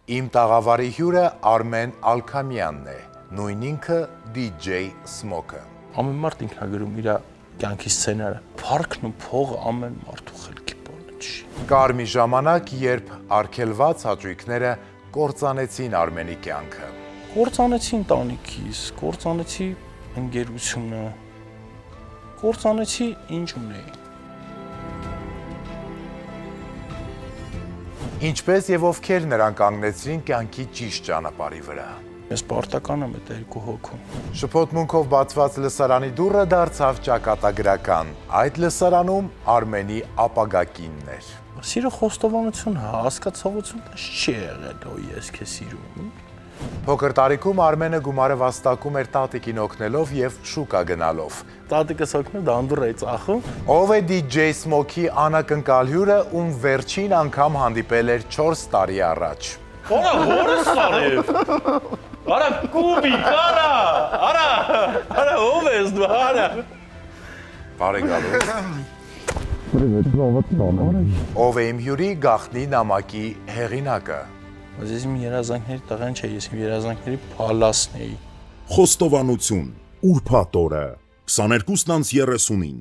Իմ տաղավարի հյուրը Արմեն Ալքամյանն է, նույն ինքը DJ Smoke-ը։ Ամեն մարդ ինքնագրում իր կյանքի սցենարը, փառքն ու փողը ամեն մարդու խելքի բանը չի։ Կար մի ժամանակ, երբ արգելված հաճույքները կործանեցին Արմենի կյանքը։ Կործանեցի ընտանիքիս, կործանեցի ընկերությունը, կործանեցի ինչ ունեի։ Ինչպես եւ ովքեր նրան կանգնեցրին կյանքի ճիշտ ճանապարհի վրա։ Ես պարտական եմ այդ երկու հոգում։ Շփոթմունքով բացված լսարանի դուռը դարձավ ճակատագրական։ Այդ լսարանում Արմենի ապագա կինն էր։ Սիրո խոստովանություն, հասկացողություն չի եղել, ու ես քեզ սիրում։ Փոքր տարիքում Արմենը գումարը վաստակում էր տատիկին օգնելով եւ շուկա գնալով։ Տատիկս օգնում դանդուր էի ծախում։ Ով է DJ Smoke-ի անակնկալ հյուրը, ում վերջին անգամ հանդիպել էր 4 տարի առաջ։ Որա հորս արև։ Արա կուբիկ, արա ով ես դու, արա։ Բարեկալու։ Ով է իմ հյուրի գաղտնի նամակի հեղինակը։ Ես իմ երազանքների տղան չէի, ես իմ երազանքների փալասն էի։ Խոստովանություն, ուրբաթ օրը, 22:30-ին